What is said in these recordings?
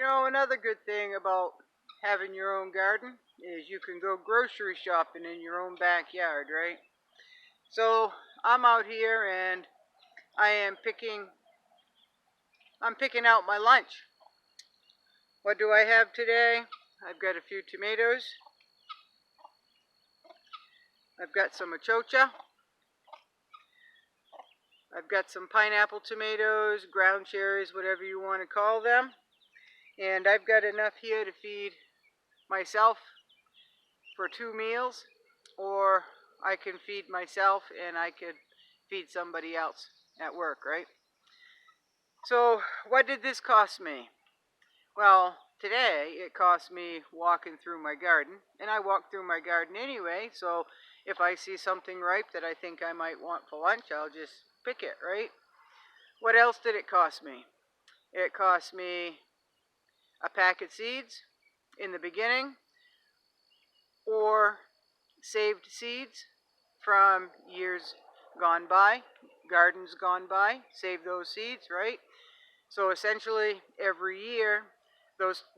Another good thing about having your own garden is you can go grocery shopping in your own backyard, right? So I'm out here and I'm picking out my lunch. What do I have today? I've got a few tomatoes. I've got some achocha. I've got some pineapple tomatoes, ground cherries, whatever you want to call them. And I've got enough here to feed myself for 2 meals, or I can feed myself and I could feed somebody else at work, right? So what did this cost me? Well, today it cost me walking through my garden, and I walk through my garden anyway, so if I see something ripe that I think I might want for lunch, I'll just pick it, right? What else did it cost me? It cost me a pack of seeds in the beginning, or saved seeds from years gone by, gardens gone by, save those seeds, right? So essentially every year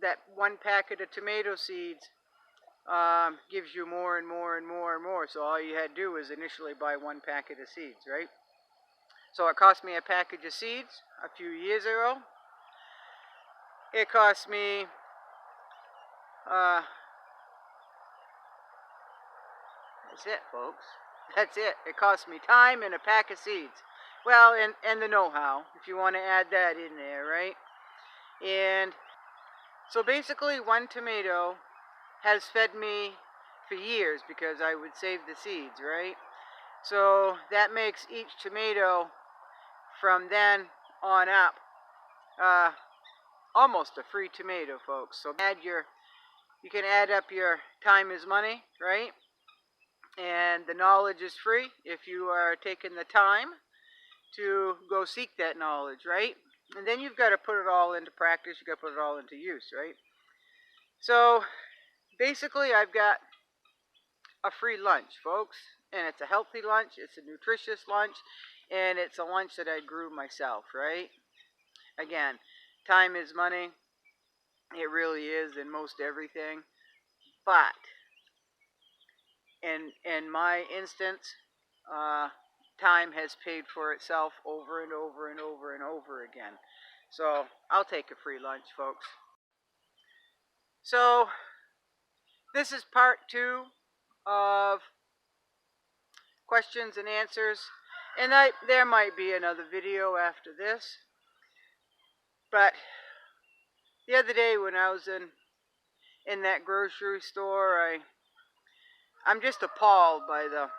that one packet of tomato seeds gives you more and more and more and more. So all you had to do was initially buy one packet of seeds, right? So it cost me a package of seeds a few years ago. It cost me that's it, folks. That's it. It cost me time and a pack of seeds. Well, and the know-how, if you want to add that in there, right? And so basically one tomato has fed me for years because I would save the seeds, right? So that makes each tomato from then on up almost a free tomato, folks. So you can add up your time is money, right? And the knowledge is free if you are taking the time to go seek that knowledge, right? And then you've got to put it all into practice. You've got to put it all into use, right? So basically I've got a free lunch, folks. And it's a healthy lunch. It's a nutritious lunch. And it's a lunch that I grew myself, right? Again, time is money. It really is in most everything. But in my instance, time has paid for itself over and over and over and over again. So I'll take a free lunch, folks. So this is part 2 of questions and answers. And there might be another video after this. But the other day when I was in that grocery store, I'm just appalled by the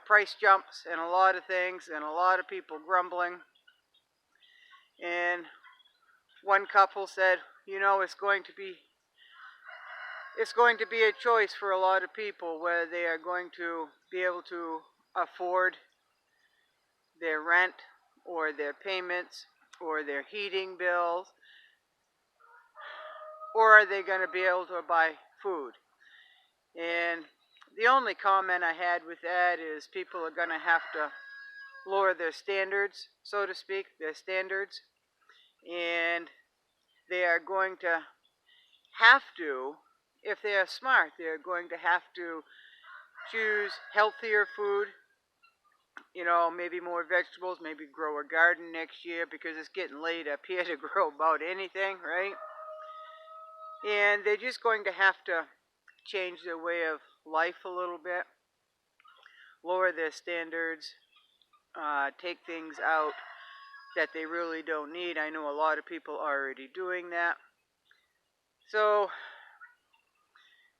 price jumps and a lot of things and a lot of people grumbling. And one couple said, it's going to be a choice for a lot of people whether they are going to be able to afford their rent or their payments or their heating bills, or are they going to be able to buy food? And the only comment I had with that is people are going to have to lower their standards, so to speak, their standards. And they are going to have to, if they are smart, they're going to have to choose healthier food, maybe more vegetables, maybe grow a garden next year because it's getting late up here to grow about anything, right? And they're just going to have to change their way of life a little bit, lower their standards, take things out that they really don't need. I know a lot of people are already doing that. So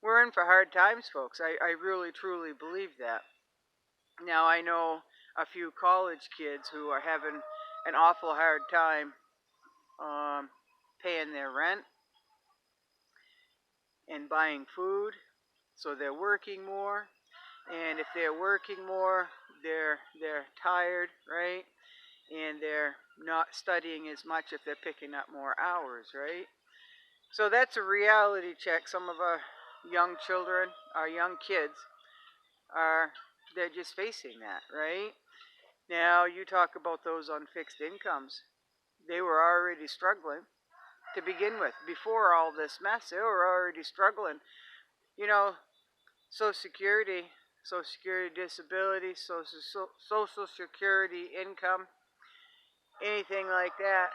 we're in for hard times, folks. I really, truly believe that. Now, I know a few college kids who are having an awful hard time paying their rent and buying food, so they're working more. And if they're working more, they're tired, right? And they're not studying as much if they're picking up more hours, right? So that's a reality check. Some of our young children, our young kids, they're just facing that, right? Now, you talk about those on fixed incomes. They were already struggling. to begin with. Before all this mess, they were already struggling. You know, Social Security, disability, Social Security income, anything like that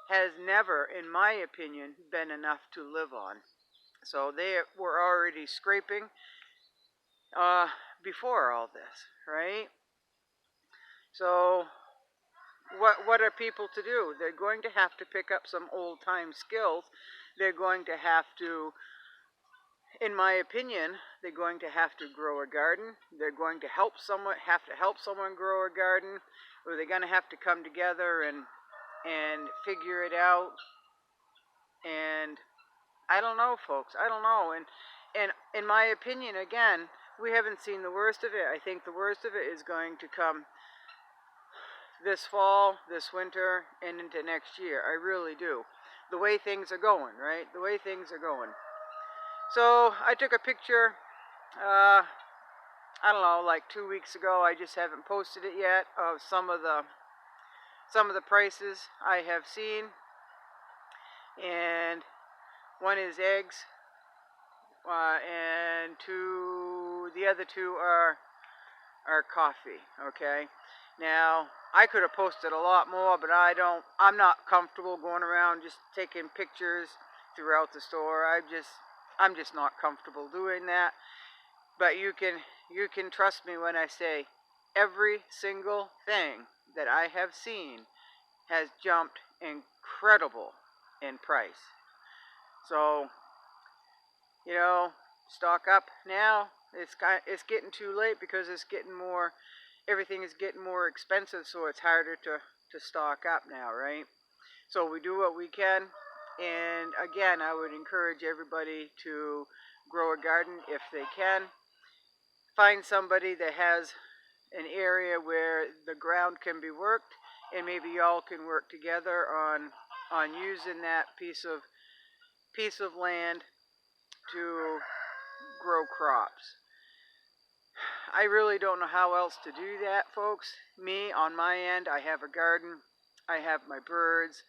has never, in my opinion, been enough to live on. So they were already scraping before all this, right? So what are people to do? They're going to have to pick up some old-time skills. They're going to have to, in my opinion, they're going to have to grow a garden. They're going to help someone grow a garden, or they're going to have to come together and figure it out. And I don't know, folks. I don't know. And in my opinion, again, we haven't seen the worst of it. I think the worst of it is going to come this fall, this winter, and into next year. I really do. The way things are going, right? The way things are going. So I took a picture, I don't know, like 2 weeks ago. I just haven't posted it yet, of some of the prices I have seen. And one is eggs, and the other two are coffee. Okay. Now I could have posted a lot more, but I'm not comfortable going around just taking pictures throughout the store. I'm just not comfortable doing that. But you can trust me when I say every single thing that I have seen has jumped incredible in price. So, stock up now. It's getting too late because everything is getting more expensive, so it's harder to stock up now, right? So we do what we can, and again, I would encourage everybody to grow a garden if they can. Find somebody that has an area where the ground can be worked, and maybe y'all can work together on using that piece of land to grow crops. I really don't know how else to do that, folks. Me, on my end, I have a garden. I have my birds.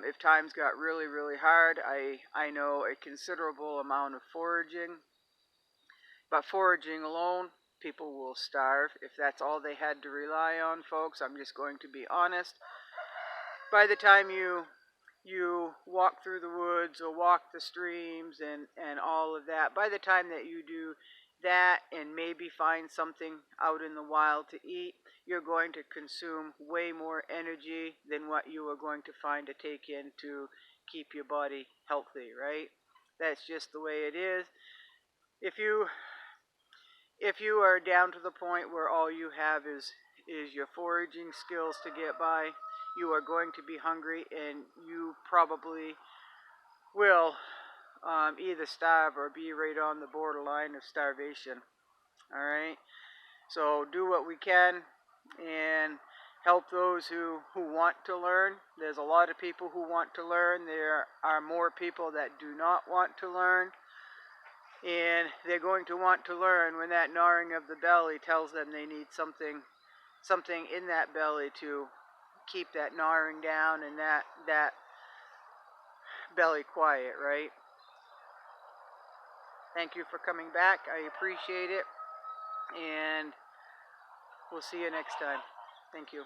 If times got really, really hard, I know a considerable amount of foraging. But foraging alone, people will starve. If that's all they had to rely on, folks, I'm just going to be honest. By the time you walk through the woods or walk the streams and all of that, by the time that you do that and maybe find something out in the wild to eat, you're going to consume way more energy than what you are going to find to take in to keep your body healthy, right? That's just the way it is. If you are down to the point where all you have is your foraging skills to get by, you are going to be hungry, and you probably will either starve or be right on the borderline of starvation. All right? So do what we can and help those who want to learn. There's a lot of people who want to learn. There are more people that do not want to learn. And they're going to want to learn when that gnawing of the belly tells them they need something in that belly to keep that gnawing down and that belly quiet, right? Thank you for coming back. I appreciate it. And we'll see you next time. Thank you.